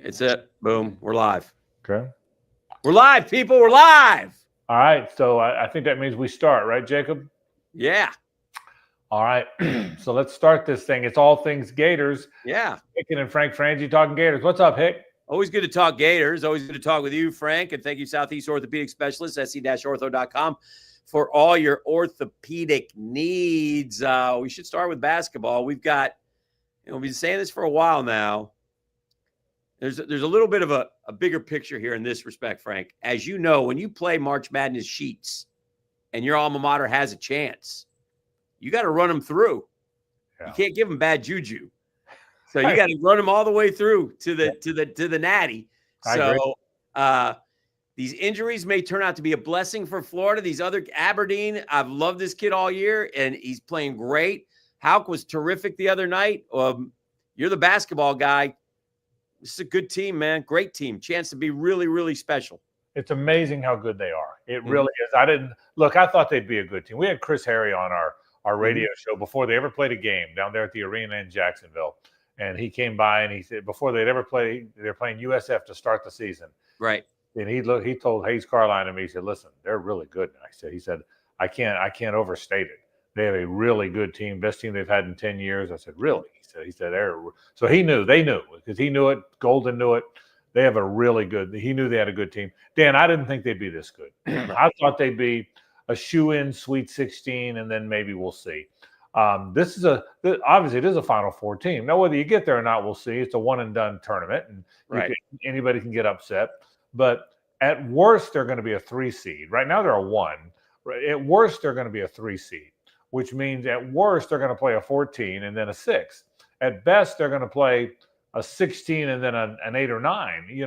It's it. Boom. We're live. Okay. We're live, people. We're live. All right. So I think that means we start, right, Jacob? Yeah. All right. So let's start this thing. It's all things Gators. Yeah. Hicken and Frangie talking Gators. What's up, Hick? Always good to talk Gators. Always good to talk with you, Frank. And thank you, Southeast Orthopedic Specialist, se-ortho.com, for all your orthopedic needs. We should start with basketball. We've got, we've been saying this for a while now. There's a little bit of a bigger picture here in this respect, Frank. As you know, when you play March Madness sheets and your alma mater has a chance, you got to run them through. Yeah. You can't give them bad juju. So you got to run them all the way through to the natty. So these injuries may turn out to be a blessing for Florida. These other Aberdeen, I've loved this kid all year, and he's playing great. Hauk was terrific the other night. You're the basketball guy. This is a good team, man. Great team. Chance to be really, really special. It's amazing how good they are. It really is. I thought they'd be a good team. We had Chris Harry on our radio show before they ever played a game down there at the arena in Jacksonville. And he came by and he said before they'd ever play, they're playing USF to start the season. Right. And he told Hayes Carline and me, he said, listen, they're really good. And he said, I can't overstate it. They have a really good team, best team they've had in 10 years. I said, really? He said, so they knew because he knew it. Golden knew it. They have a really good, he knew they had a good team. Dan, I didn't think they'd be this good. I thought they'd be a shoe-in Sweet 16, and then maybe we'll see. Obviously it is a Final Four team. Now, whether you get there or not, we'll see. It's a one-and-done tournament, and anybody can get upset. But at worst, they're going to be a 3 seed. Right now, they're a 1. At worst, they're going to be a 3 seed, which means at worst, they're going to play a 14 and then a 6. At best, they're going to play a 16 and then an 8 or 9.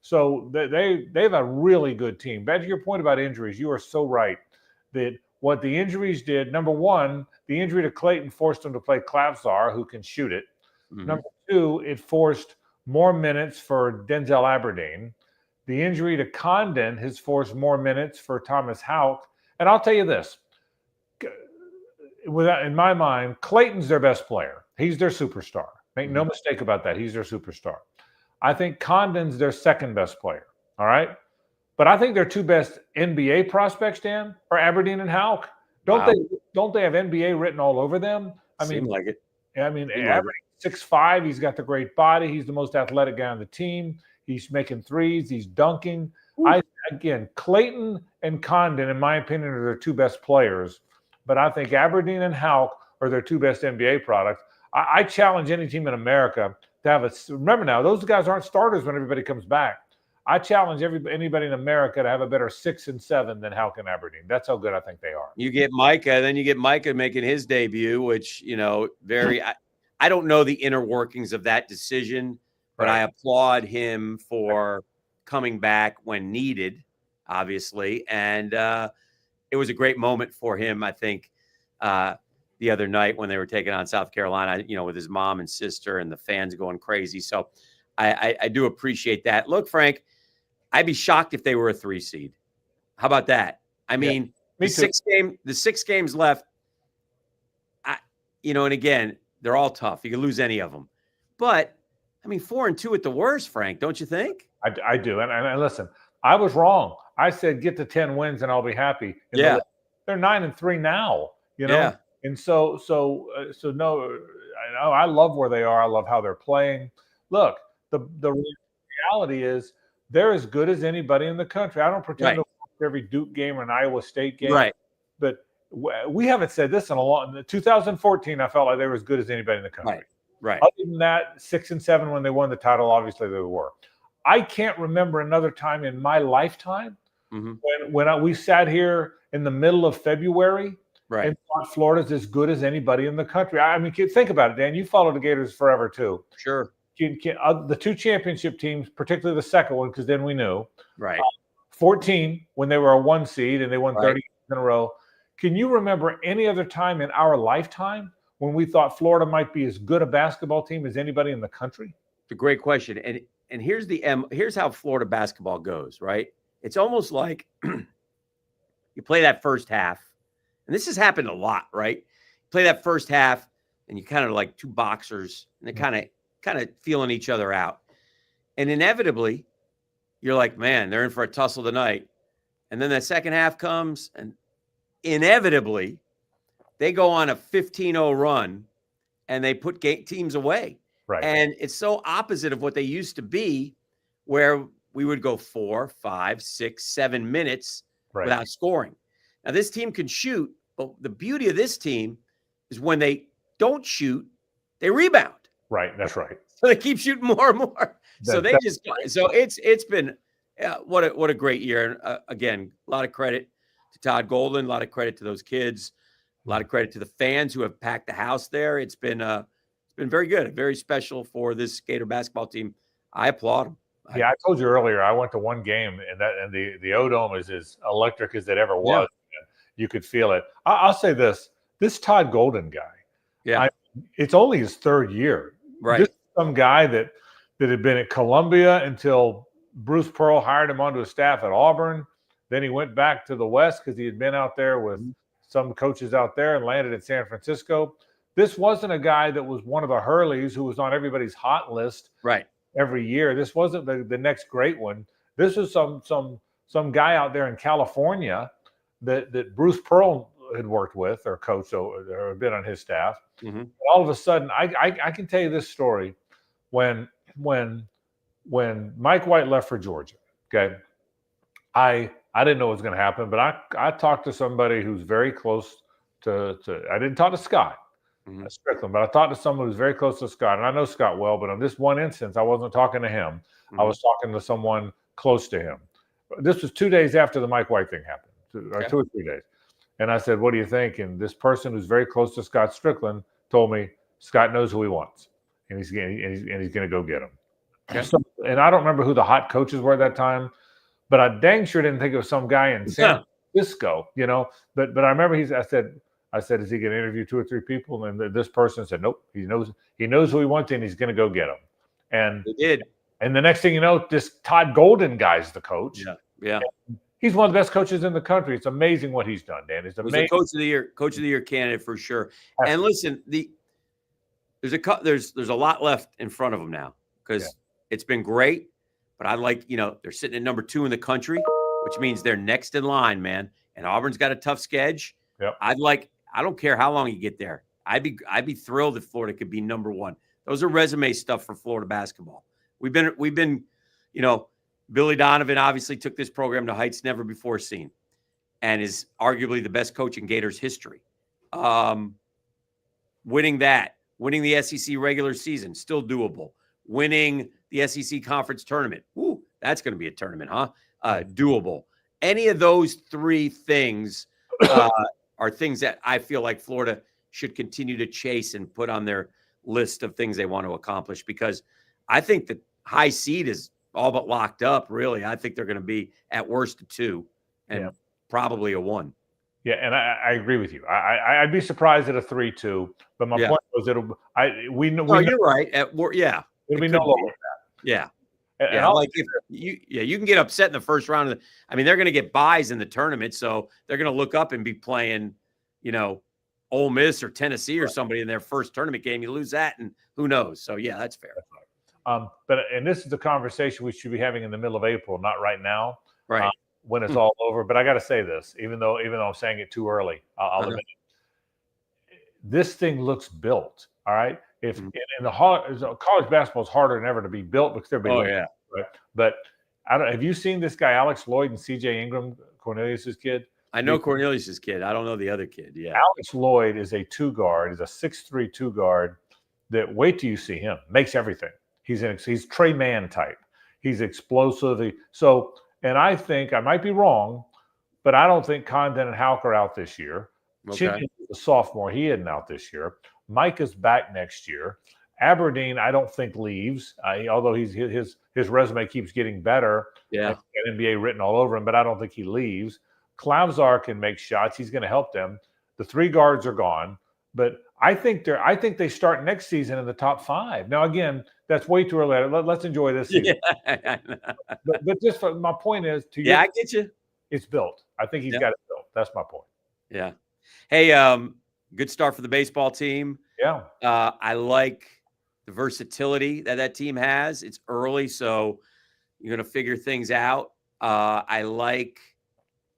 So they have a really good team. Back to your point about injuries, you are so right that what the injuries did, number one, the injury to Clayton forced them to play Klavsar, who can shoot it. Mm-hmm. Number two, it forced more minutes for Denzel Aberdeen. The injury to Condon has forced more minutes for Thomas Hauk. And I'll tell you this, in my mind, Clayton's their best player. He's their superstar. Make no mistake about that. He's their superstar. I think Condon's their second best player. All right. But I think their two best NBA prospects, Dan, are Aberdeen and Hauk. Don't they have NBA written all over them? Seemed like it. I mean, Aberdeen 6'5", he's got the great body. He's the most athletic guy on the team. He's making threes. He's dunking. Clayton and Condon, in my opinion, are their two best players. But I think Aberdeen and Hauk are their two best NBA products. I challenge any team in America to have remember now, those guys aren't starters when everybody comes back. I challenge anybody in America to have a better 6 and 7 than Hauk and Aberdeen. That's how good I think they are. You get Micah, then you get Micah making his debut, which, I don't know the inner workings of that decision, but I applaud him for coming back when needed, obviously. And it was a great moment for him, I think, the other night when they were taking on South Carolina, with his mom and sister and the fans going crazy. So I do appreciate that. Look, Frank, I'd be shocked if they were a 3 seed. How about that? I mean, the 6 games left, and again, they're all tough. You can lose any of them. But, 4-2 at the worst, Frank, don't you think? I do. And listen, I was wrong. I said get to 10 wins and I'll be happy. And they're 9-3 now, Yeah. And so no, I love where they are. I love how they're playing. Look, the reality is they're as good as anybody in the country. I don't pretend to watch every Duke game or an Iowa State game. Right. But we haven't said this in a long. In 2014, I felt like they were as good as anybody in the country. Right. Other than that, 6 and 7 when they won the title, obviously they were. I can't remember another time in my lifetime when we sat here in the middle of February and thought Florida's as good as anybody in the country. Think about it, Dan. You followed the Gators forever too. Sure. The 2 championship teams, particularly the second one, because then we knew. Right. 14 when they were a 1 seed and they won 30 in a row. Can you remember any other time in our lifetime when we thought Florida might be as good a basketball team as anybody in the country? It's a great question. And here's how Florida basketball goes, right? It's almost like you play that first half, and this has happened a lot, right? You play that first half, and you kind of like 2 boxers, and they're kind of feeling each other out. And inevitably, you're like, man, they're in for a tussle tonight. And then the second half comes, and inevitably, they go on a 15-0 run, and they put teams away. Right. And it's so opposite of what they used to be, where we would go 4, 5, 6, 7 minutes without scoring. Now, this team can shoot, but the beauty of this team is when they don't shoot, they rebound. Right. That's right. So they keep shooting more and more. So it's been what a great year. And again, a lot of credit to Todd Golden, a lot of credit to those kids, a lot of credit to the fans who have packed the house there. It's been very good, very special for this Gator basketball team. I applaud them. Yeah, I told you earlier, I went to one game, and the O-Dome is as electric as it ever was. Yeah. You could feel it. I'll say this Todd Golden guy, it's only his third year. Right. This is some guy that had been at Columbia until Bruce Pearl hired him onto his staff at Auburn. Then he went back to the West because he had been out there with some coaches out there and landed at San Francisco. This wasn't a guy that was one of the Hurleys who was on everybody's hot list. Right. Every year. This wasn't the next great one. This is some guy out there in California that Bruce Pearl had worked with or coached or been on his staff. Mm-hmm. All of a sudden, I can tell you this story. When Mike White left for Georgia, okay, I didn't know what was going to happen, but I talked to somebody who's very close to I didn't talk to Scott. Mm-hmm. Strickland, but I talked to someone who's very close to Scott, and I know Scott well, but on this one instance, I wasn't talking to him. Mm-hmm. I was talking to someone close to him. This was 2 days after the Mike White thing happened, 2 or 3 days. And I said, what do you think? And this person who's very close to Scott Strickland told me Scott knows who he wants, and he's going to go get him. Okay. So, and I don't remember who the hot coaches were at that time, but I dang sure didn't think it was some guy in San Francisco, But I remember I said, is he going to interview 2 or 3 people? And this person said, nope, he knows who he wants, and he's going to go get them. And he did. And the next thing you know, this Todd Golden guy's the coach. Yeah. And he's one of the best coaches in the country. It's amazing what he's done, Dan. It's amazing. He's a coach of the year candidate for sure. And listen, there's a lot left in front of him now because it's been great. But I like, they're sitting at number 2 in the country, which means they're next in line, man. And Auburn's got a tough schedule. Yep. I don't care how long you get there. I'd be thrilled if Florida could be number 1. Those are resume stuff for Florida basketball. We've been, Billy Donovan obviously took this program to heights never before seen, and is arguably the best coach in Gators history. Winning the SEC regular season, still doable. Winning the SEC conference tournament, that's going to be a tournament, huh? Doable. Any of those 3 things. Are things that I feel like Florida should continue to chase and put on their list of things they want to accomplish, because I think the high seed is all but locked up, really. I think they're going to be at worst a 2 and probably a 1. Yeah, and I agree with you. I'd be surprised at a 3-2, but my point was we know. You're right. It'll be no longer that. Yeah. Like if you can get upset in the first round. They're going to get buys in the tournament, so they're going to look up and be playing, Ole Miss or Tennessee or somebody in their first tournament game. You lose that, and who knows? So that's fair. But this is the conversation we should be having in the middle of April, not right now, right? When it's all over. But I got to say this, even though I'm saying it too early, I'll admit it. This thing looks built. All right. If in the college basketball is harder than ever to be built because they're being right? But have you seen this guy Alex Lloyd and C.J. Ingram, Cornelius's kid? I know Cornelius's kid. I don't know the other kid. Yeah, Alex Lloyd is a 2 guard. He's a 6'3" 2 guard. That wait till you see him, makes everything. He's Trey Mann type. He's explosive. And I think I might be wrong, but I don't think Condon and Houck are out this year. Okay. Chin is a sophomore. He isn't out this year. Mike is back next year. Aberdeen, I don't think leaves, although his resume keeps getting better. Yeah, NBA written all over him, but I don't think he leaves. Klavzar can make shots. He's going to help them. The 3 guards are gone, but I think they start next season in the top 5. Now, again, that's way too early. Let's enjoy this season. Yeah. but just my point is I get you. It's built. I think he's got it built. That's my point. Yeah. Hey, good start for the baseball team. Yeah. I like the versatility that team has. It's early, so you're going to figure things out. I like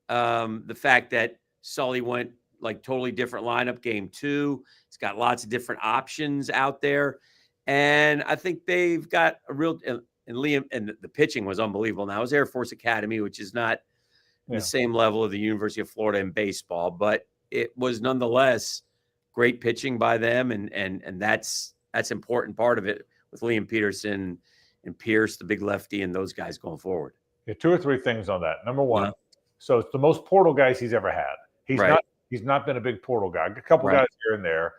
the fact that Sully went like totally different lineup game 2. It's got lots of different options out there. And I think they've got a real – and Liam – and the pitching was unbelievable. Now, it was Air Force Academy, which is not the same level of the University of Florida in baseball, but it was nonetheless great pitching by them, and that's important part of it with Liam Peterson and Pierce, the big lefty, and those guys going forward. Yeah, 2 or 3 things on that. Number one, so it's the most portal guys he's ever had. He's not been a big portal guy. A couple guys here and there,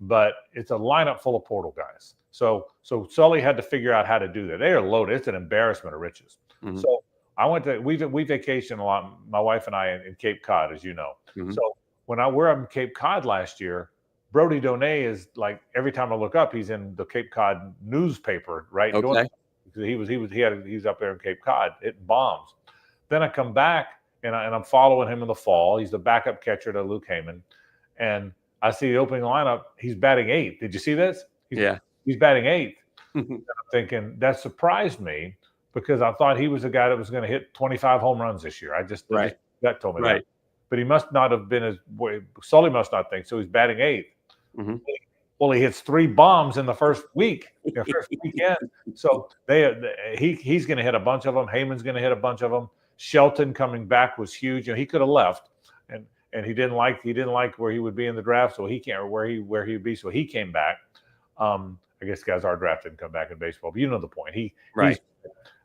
but it's a lineup full of portal guys. So Sully had to figure out how to do that. They are loaded. It's an embarrassment of riches. Mm-hmm. So I went to we vacation a lot. My wife and I in Cape Cod, as you know. Mm-hmm. So when we're up in Cape Cod last year, Brody Donay is like every time I look up, he's in the Cape Cod newspaper, right? Okay. He was up there in Cape Cod hitting bombs. Then I come back and I'm following him in the fall. He's the backup catcher to Luke Heyman, and I see the opening lineup. He's batting 8th. Did you see this? He's batting 8th. And I'm thinking that surprised me because I thought he was a guy that was going to hit 25 home runs this year. That told me that. But he must not have been Sully must not think so. He's batting 8th. Mm-hmm. Well, he hits 3 bombs in the first week, first weekend. So he's going to hit a bunch of them. Heyman's going to hit a bunch of them. Shelton coming back was huge. He could have left, and he didn't like where he would be in the draft, so he can't or where he would be. So he came back. I guess guys, our draft didn't come back in baseball, but you know the point.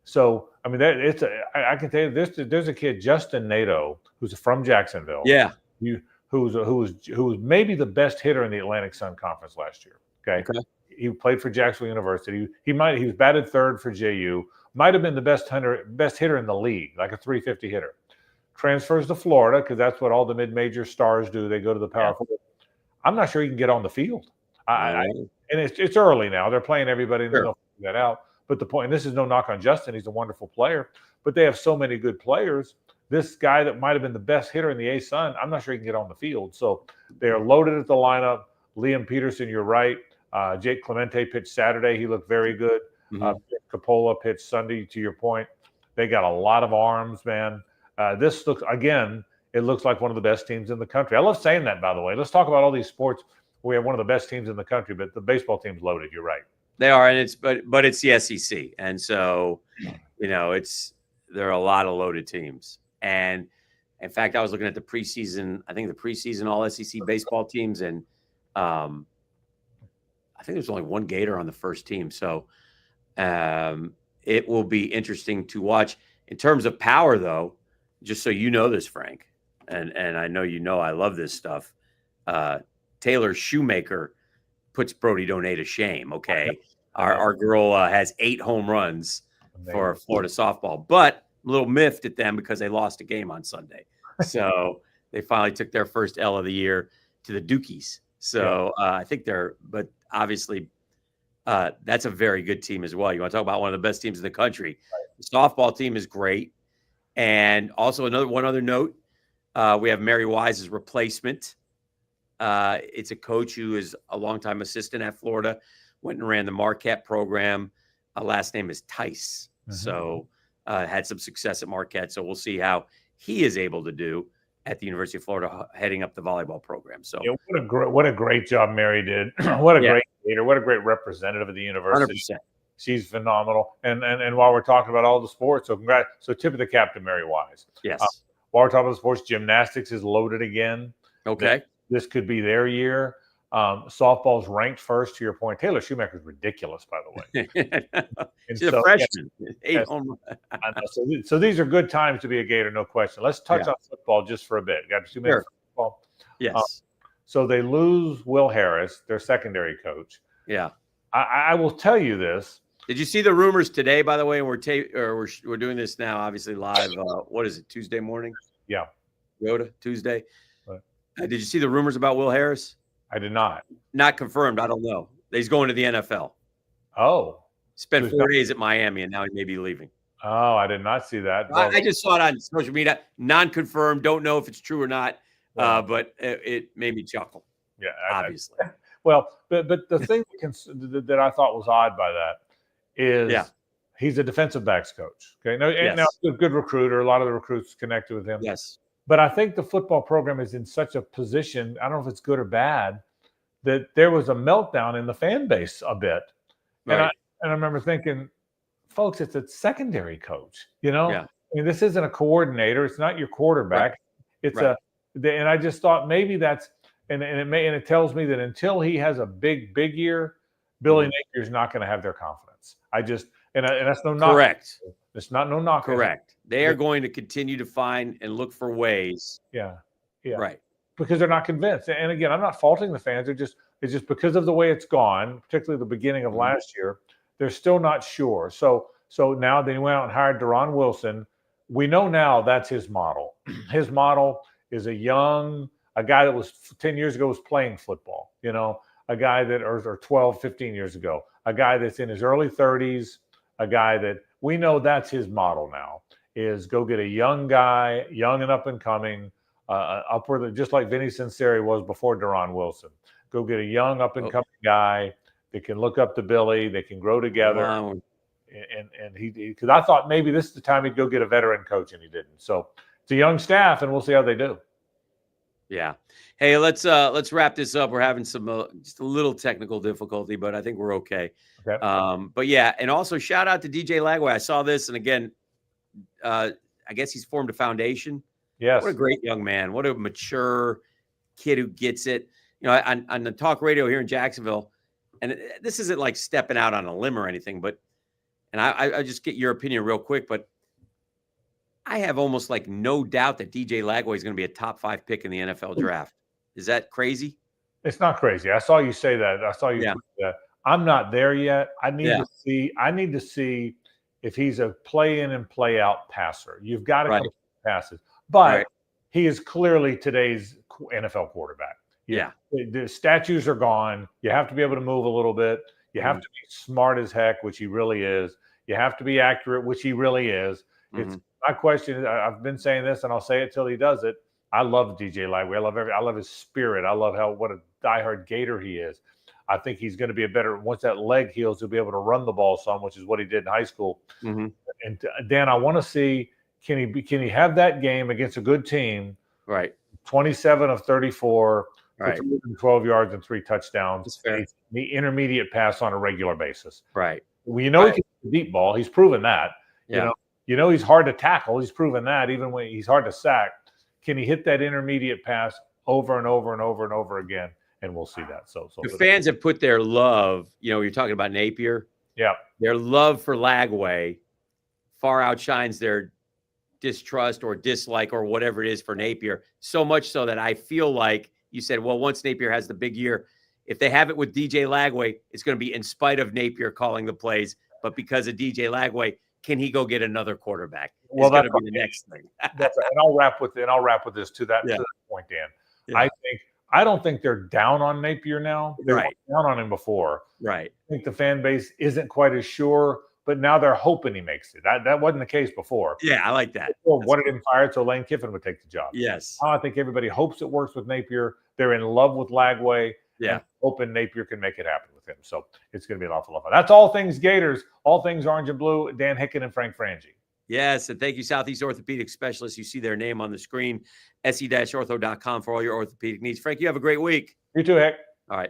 So I mean, I can tell you this. There's a kid, Justin Nato, who's from Jacksonville. Yeah. Who was maybe the best hitter in the Atlantic Sun Conference last year. Okay. He played for Jacksonville University. He was batted 3rd for JU. Might have been the best hitter in the league, like a 350 hitter. Transfers to Florida because that's what all the mid-major stars do. They go to the Power 4. I'm not sure he can get on the field. And it's early now. They're playing everybody, and they'll figure that out. But the point, and this is no knock on Justin, he's a wonderful player, but they have so many good players. This guy that might have been the best hitter in the A-Sun, I'm not sure he can get on the field. So they are loaded at the lineup. Liam Peterson, you're right. Jake Clemente pitched Saturday. He looked very good. Mm-hmm. Coppola pitched Sunday, to your point. They got a lot of arms, man. This looks, again, it looks like one of the best teams in the country. I love saying that, by the way. Let's talk about all these sports. We have one of the best teams in the country, but the baseball team's loaded. You're right. They are, and it's the SEC, and so there are a lot of loaded teams. And in fact, I was looking at the preseason. I think the preseason all SEC baseball teams, and I think there's only one Gator on the first team. So it will be interesting to watch. In terms of power, though, just so you know this, Frank, and I know I love this stuff. Taylor Shoemaker puts Brody Donay to shame. Okay, our girl has 8 home runs for Florida softball, but a little miffed at them because they lost a game on Sunday. So they finally took their first L of the year to the Dukies. So I think but obviously that's a very good team as well. You want to talk about one of the best teams in the country. The softball team is great. And also one other note, we have Mary Wise's replacement. It's a coach who is a longtime assistant at Florida, went and ran the Marquette program. Last name is Tice. Mm-hmm. So had some success at Marquette. So we'll see how he is able to do at the University of Florida, heading up the volleyball program. So what a great job Mary did. What a great leader. What a great representative of the university. 100%. She's phenomenal. And while we're talking about all the sports, so tip of the cap to Mary Wise. Yes. While we're talking about sports, gymnastics is loaded again. Okay. This could be their year. Softball's ranked first, to your point. Taylor Shoemaker's ridiculous, by the way. She's a freshman. 8 home runs. So these are good times to be a Gator, no question. Let's touch on football just for a bit. Got 2 minutes for football? Yes. So they lose Will Harris, their secondary coach. Yeah. I will tell you this. Did you see the rumors today, by the way? And we're doing this now, obviously live. What is it, Tuesday morning? Yeah. Yoda, Tuesday. Did you see the rumors about Will Harris? I did not. Not confirmed. I don't know. He's going to the NFL. Oh. Spent 4 days at Miami, and now he may be leaving. Oh, I did not see that. I just saw it on social media. Non-confirmed. Don't know if it's true or not, but it made me chuckle. Yeah. Obviously. Well, but the thing that I thought was odd by that is he's a defensive backs coach. Okay, now he's a good recruiter. A lot of the recruits connected with him. Yes. But I think the football program is in such a position, I don't know if it's good or bad, that there was a meltdown in the fan base a bit. Right. And I remember thinking, folks, it's a secondary coach, you know? Yeah. I mean, this isn't a coordinator. It's not your quarterback. Right. It's and I just thought maybe that's, and it tells me that until he has a big year, Billy Napier's not going to have their confidence. And that's no knock. Correct. It's not no knock. Correct. They are going to continue to find and look for ways. Yeah. Right. Because they're not convinced. And again, I'm not faulting the fans. It's just because of the way it's gone, particularly the beginning of last year, they're still not sure. So now they went out and hired Deron Wilson. We know now that's his model. His model is a guy that was 10 years ago was playing football, you know, a guy that, or 12, 15 years ago, a guy that's in his early 30s, a guy that we know that's his model now, is go get a young guy, young and up and coming, upward, just like Vinny Sinceri was before Deron Wilson. Go get a young up and coming guy that can look up to Billy, they can grow together. Wow. And he, because I thought maybe this is the time he'd go get a veteran coach, and he didn't. So it's a young staff, and we'll see how they do. Yeah. Hey, let's wrap this up. We're having some just a little technical difficulty, but I think we're okay. But yeah, and also shout out to DJ Lagway. I saw this, and again, I guess he's formed a foundation. Yes. What a great young man. What a mature kid who gets it. You know, on the talk radio here in Jacksonville, and this isn't like stepping out on a limb or anything, but and I just get your opinion real quick, but I have almost like no doubt that DJ Lagway is going to be a top 5 pick in the NFL draft. Is that crazy? It's not crazy. I saw you say that. I saw you tweet that. I'm not there yet. I need to see if he's a play in and play out passer. You've got to complete passes, but he is clearly today's NFL quarterback. The statues are gone. You have to be able to move a little bit. You have to be smart as heck, which he really is. You have to be accurate, which he really is. It's my question. I've been saying this, and I'll say it till he does it. I love DJ Lagway. I love his spirit. I love what a diehard Gator he is. I think he's going to be a better, once that leg heals, he'll be able to run the ball some, which is what he did in high school. And Dan, I want to see, can he have that game against a good team? Right. 27 of 34. Right. 12 yards and 3 touchdowns. The intermediate pass on a regular basis. Right. Well, you know he can hit the deep ball. He's proven that. Yeah. You know he's hard to tackle. He's proven that even when he's hard to sack. Can he hit that intermediate pass over and over and over and over again? And we'll see that. So the fans have put their love. You know, you're talking about Napier. Yeah. Their love for Lagway far outshines their distrust or dislike or whatever it is for Napier. So much so that I feel like you said, well, once Napier has the big year, if they have it with DJ Lagway, it's going to be in spite of Napier calling the plays, but because of DJ Lagway, can he go get another quarterback? Well, that's going to be the next thing. That's right. And I'll wrap with this to that point, Dan. Yeah. I don't think they're down on Napier now. They were down on him before. Right. I think the fan base isn't quite as sure, but now they're hoping he makes it. That wasn't the case before. Yeah, I like that. Before, wanted him fired so Lane Kiffin would take the job. Yes. Now I think everybody hopes it works with Napier. They're in love with Lagway. Yeah. Hoping Napier can make it happen with him. So it's going to be an awful lot of fun. That's all things Gators, all things orange and blue. Dan Hicken and Frangie. Yes, and thank you, Southeast Orthopedic Specialists. You see their name on the screen, se-ortho.com for all your orthopedic needs. Frank, you have a great week. You too, Hick. All right.